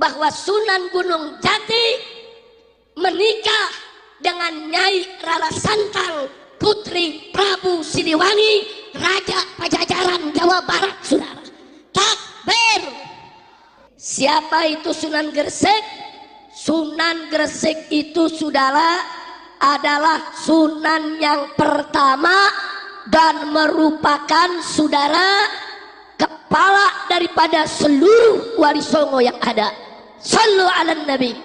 bahwa Sunan Gunung Jati menikah dengan Nyai Rara Santang, putri Prabu Siliwangi, Raja Pajajaran Jawa Barat, saudara. Takbir. Siapa itu Sunan Gresik? Sunan Gresik itu, saudara, adalah sunan yang pertama dan merupakan, saudara, kepala daripada seluruh wali songo yang ada. Sallu ala Nabi.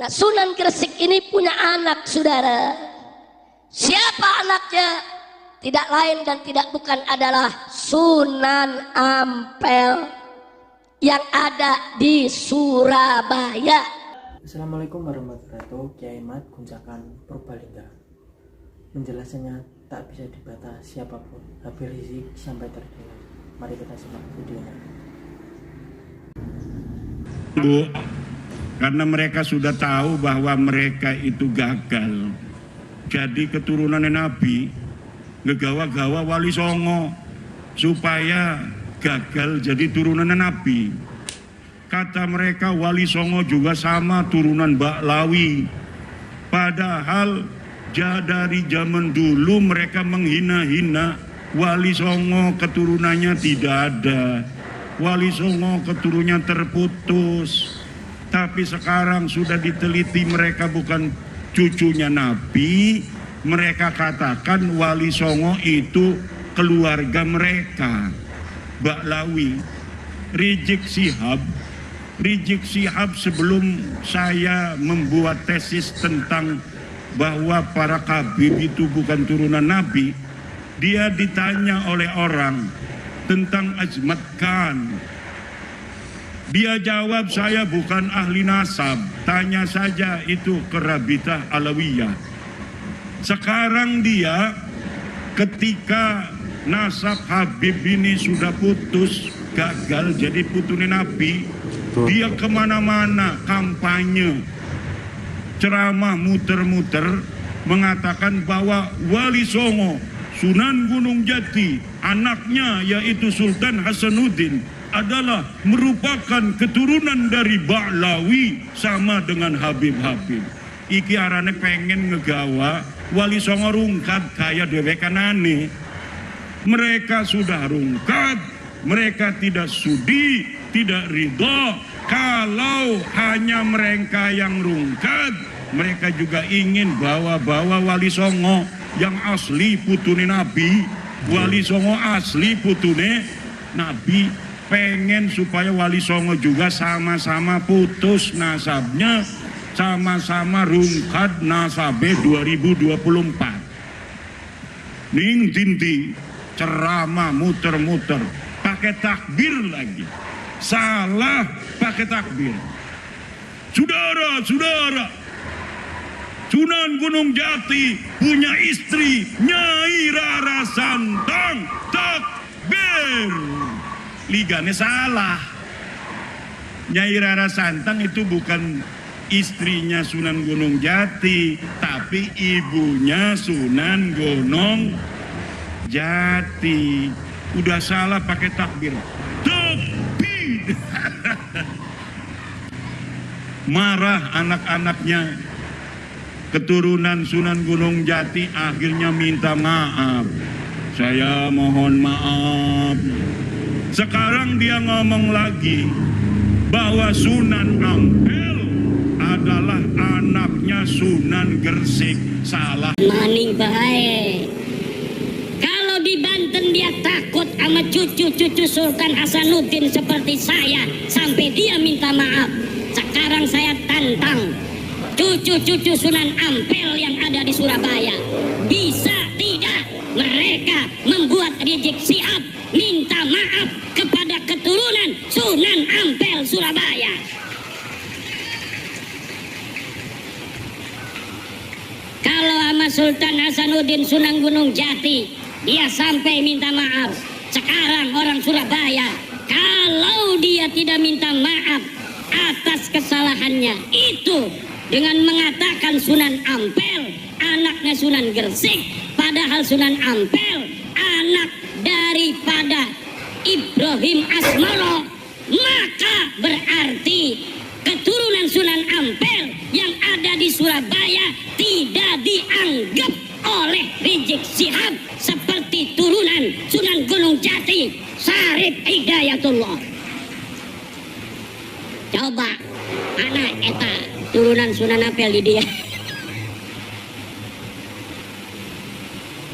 Nah, Sunan Gresik ini punya anak, saudara. Siapa anaknya? Tidak lain dan tidak bukan adalah Sunan Ampel yang ada di Surabaya. Assalamualaikum warahmatullahi wabarakatuh. Kiai Mat Guncakan Purbalingga. Penjelasannya tak bisa dibantah siapapun. Habib Rizik sampai terdengar. Mari kita simak videonya. Bu, karena mereka sudah tahu bahwa mereka itu gagal jadi keturunan Nabi, ngegawa-gawa wali songo supaya gagal jadi turunan Nabi. Kata mereka wali songo juga sama turunan Mbak Lawi. Padahal dari zaman dulu mereka menghina-hina wali songo, keturunannya tidak ada. Wali songo keturunannya terputus. Tapi sekarang sudah diteliti mereka bukan cucunya Nabi. Mereka katakan wali songo itu keluarga mereka. Mbak Lawi, Rizik Syihab sebelum saya membuat tesis tentang bahwa para Khabib itu bukan turunan Nabi, dia ditanya oleh orang tentang Azmat Khan. Dia jawab, saya bukan ahli nasab, tanya saja itu ke Rabitah Alawiyah. Sekarang dia ketika nasab Habib ini sudah putus, gagal jadi putune Nabi, dia kemana-mana kampanye, ceramah muter-muter, mengatakan bahwa wali songo Sunan Gunung Jati, anaknya yaitu Sultan Hasanuddin, adalah merupakan keturunan dari Ba'lawi sama dengan Habib-Habib. Iki arane pengen ngegawa wali songo rungkat kaya dewekanane. Mereka sudah rungkat, mereka tidak sudi, tidak ridho. Kalau hanya mereka yang rungkat, mereka juga ingin bawa-bawa wali songo yang asli putune Nabi. Wali songo asli putune Nabi. Pengen supaya wali songo juga sama-sama putus nasabnya, sama-sama rungkat nasabe 2024. Ning dinti ceramah muter-muter pakai takbir lagi, salah pakai takbir. Saudara-saudara, Sunan Gunung Jati punya istri Nyai Rara Santang. Takbir. Ligane salah. Nyai Rara Santang itu bukan istrinya Sunan Gunung Jati, tapi ibunya Sunan Gunung Jati. Udah salah pakai takbir. Takbir. Marah anak-anaknya. Keturunan Sunan Gunung Jati akhirnya minta maaf. Saya mohon maaf. Sekarang dia ngomong lagi bahwa Sunan Ampel adalah anaknya Sunan Gresik. Salah. Maning bae. Kalau di Banten dia takut sama cucu-cucu Sultan Hasanuddin seperti saya sampai dia minta maaf. Sekarang saya tantang cucu-cucu Sunan Ampel yang ada di Surabaya. Bisa tidak mereka membuat Rizik Syihab minta maaf kepada keturunan Sunan Ampel Surabaya? Kalau sama Sultan Hasanuddin Sunan Gunung Jati dia sampai minta maaf, sekarang orang Surabaya kalau dia tidak minta maaf atas kesalahannya itu dengan mengatakan Sunan Ampel anaknya Sunan Gresik, padahal Sunan Ampel anak daripada Ibrahim Asmoro, maka berarti Syihab seperti turunan Sunan Gunung Jati Syarif Hidayatullah. Coba anak eta turunan Sunan Ampel di dia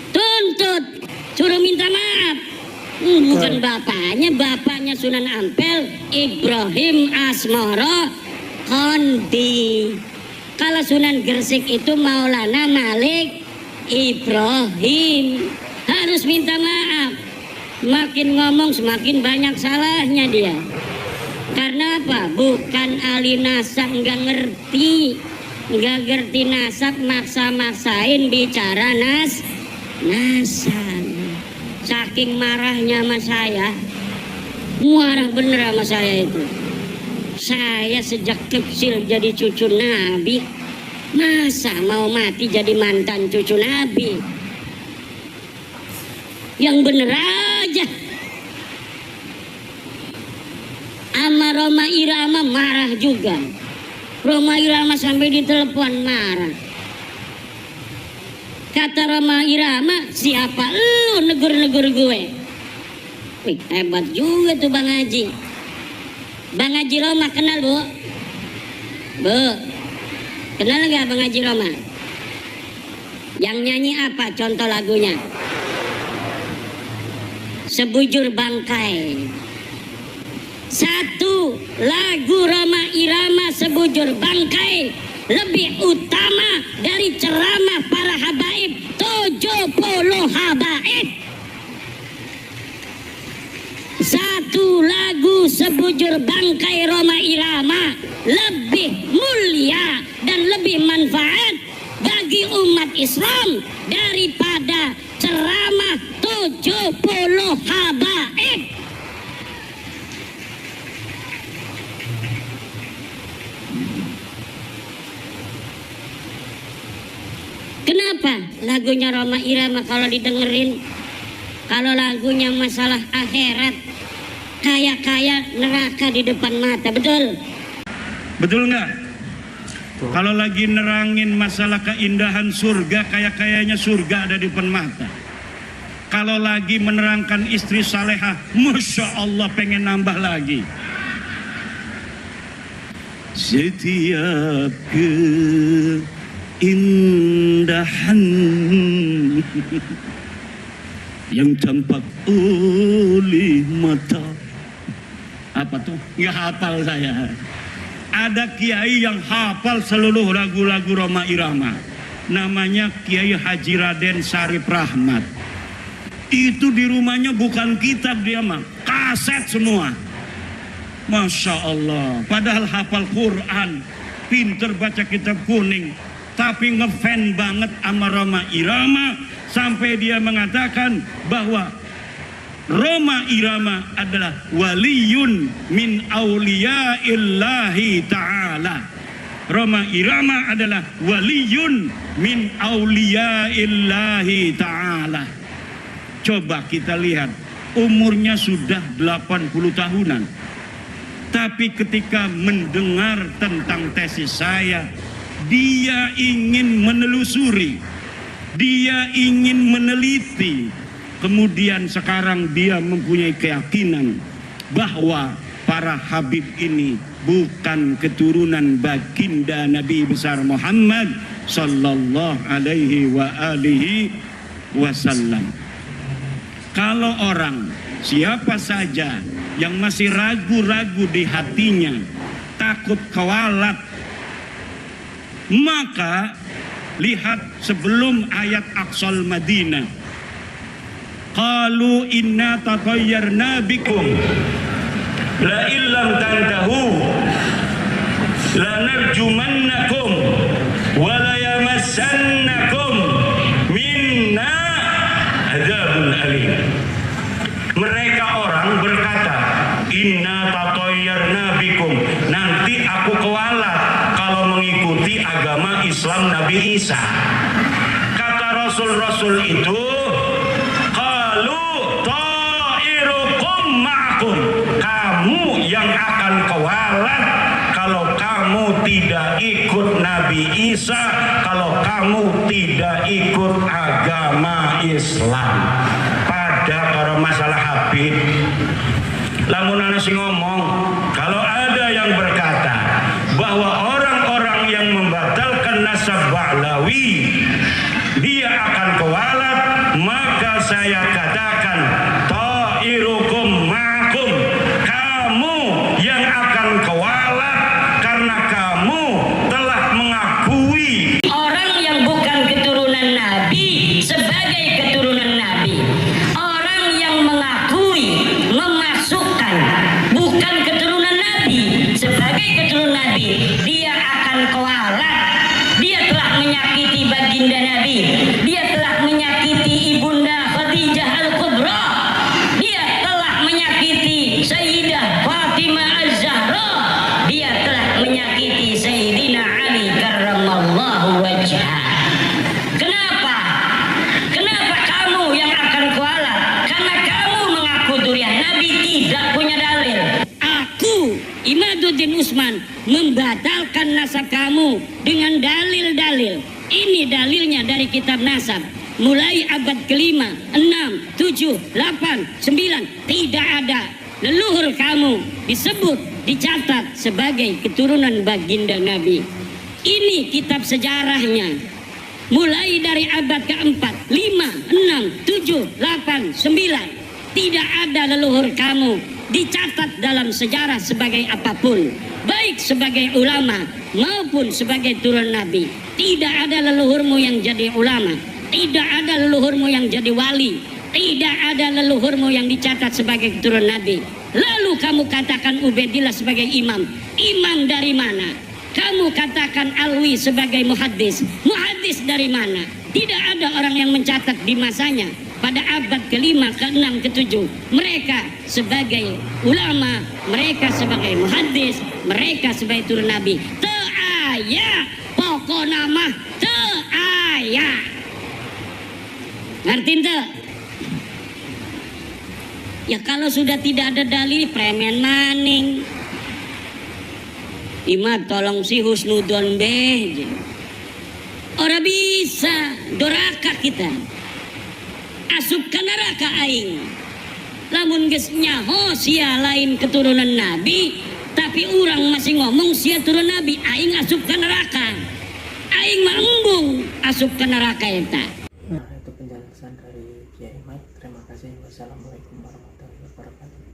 tuntut suruh minta maaf. Bukan bapaknya Sunan Ampel Ibrahim Asmoro Kondi. Kalau Sunan Gresik itu Maulana Malik Ibrahim, harus minta maaf. Makin ngomong semakin banyak salahnya dia. Karena apa? Bukan ahli nasab, nggak ngerti nasab, maksa-maksain bicara nasab. Saking marahnya sama saya, marah bener sama saya itu. Saya sejak kecil jadi cucu Nabi, masa mau mati jadi mantan cucu Nabi? Yang bener aja. Ama Roma Irama marah juga. Roma Irama sampai ditelepon marah. Kata Roma Irama, siapa lu negur-negur gue? Wih, hebat juga tuh Bang Haji. Bang Haji Roma kenal bu? Bu, kenal gak Bang Haji Roma? Yang nyanyi apa contoh lagunya? Sebujur Bangkai. Satu lagu Roma Irama Sebujur Bangkai lebih utama dari ceramah para habaib 70 habaib. Satu lagu Sebujur Bangkai Roma Irama lebih mulia dan lebih manfaat bagi umat Islam daripada ceramah 70 habaib. Kenapa lagunya Roma Irama kalau didengerin, kalau lagunya masalah akhirat, kaya-kaya neraka di depan mata, betul? Betul nggak? Kalau lagi nerangin masalah keindahan surga, kaya-kayanya surga ada di depan mata. Kalau lagi menerangkan istri salehah, Masya Allah pengen nambah lagi. Setiap keindahan yang tampak oleh mata. Apa tuh? Nggak hafal saya. Ada kiai yang hafal seluruh lagu-lagu Roma Irama. Namanya Kiai Haji Raden Sarip Rahmat. Itu di rumahnya bukan kitab dia mah, kaset semua. Masya Allah. Padahal hafal Quran, pinter baca kitab kuning, tapi ngefan banget sama Roma Irama sampai dia mengatakan bahwa Roma Irama adalah waliyun min auliyaillahi ta'ala. Roma Irama adalah waliyun min auliyaillahi ta'ala. Coba kita lihat, umurnya sudah 80 tahunan. Tapi ketika mendengar tentang tesis saya, dia ingin menelusuri, dia ingin meneliti. Kemudian sekarang dia mempunyai keyakinan bahwa para habib ini bukan keturunan baginda Nabi besar Muhammad sallallahu alaihi wa alihi wasallam. Kalau orang siapa saja yang masih ragu-ragu di hatinya, takut kewalat, maka lihat sebelum ayat Aqsal Madinah. Qalu inna tatayyarna bikum la illam tantahu lanarjumannakum wa la yamassannakum minna adzabun alim. Mereka orang berkata, inna tatayyarna bikum, nanti aku kewalat kalau mengikuti agama Islam Nabi Isa. Kata Rasul-Rasul itu, kamu yang akan kewalat kalau kamu tidak ikut Nabi Isa, kalau kamu tidak ikut agama Islam. Pada kalau masalah Habib, lamun ana sing ngomong, kalau ada yang berkata bahwa orang-orang yang membatalkan nasab Ba'lawi dia akan kewalat, maka saya katakan ta'irukum ma'akum, kamu yang akan kewalat karena kamu telah mengakui orang yang bukan keturunan Nabi sebagai keturunan Nabi. Orang yang mengakui, memasukkan bukan keturunan Nabi sebagai keturunan Nabi, dia akan kewalat. Dia telah menyakiti baginda Nabi, dia telah menyakiti ibunda Khadijah Al-Kubra, dia telah menyakiti Sayyidah Fatimah Az-Zahra, dia telah menyakiti Sayyidina Ali karramallahu wajhah. Kenapa? Kenapa kamu yang akan kualat? Karena kamu mengaku durian Nabi tidak punya dalil. Aku, Imaduddin Usman, membatalkan nasab kamu dengan dalil-dalil. Ini dalilnya dari kitab nasab. Mulai abad kelima, 6, 7, 8, 9, tidak ada leluhur kamu disebut, dicatat sebagai keturunan baginda Nabi. Ini kitab sejarahnya. Mulai dari abad keempat, 5, 6, 7, 8, 9. Tidak ada leluhur kamu dicatat dalam sejarah sebagai apapun, baik sebagai ulama maupun sebagai turun Nabi. Tidak ada leluhurmu yang jadi ulama, tidak ada leluhurmu yang jadi wali, tidak ada leluhurmu yang dicatat sebagai turun Nabi. Lalu kamu katakan Ubaidillah sebagai imam. Imam dari mana? Kamu katakan Alwi sebagai muhaddis. Muhaddis dari mana? Tidak ada orang yang mencatat di masanya pada abad ke-5, ke-6, ke-7. Mereka sebagai ulama, mereka sebagai muhaddis, mereka sebagai turun Nabi. Te'aya, pokok nama te'aya. Ngerti ente? Ya kalau sudah tidak ada dalil, premen maning. Imad tolong si husnudon beh. Ora bisa, doraka kita. Asup ka neraka aing. Lamun geus nyaho sia lain keturunan Nabi, tapi orang masih ngomong sia turun Nabi, aing asup ka neraka. Aing mah embung asup ka neraka eta. Nah, itu penjelasan dari Kiai Imad. Terima kasih. Wassalamualaikum warahmatullahi wabarakatuh.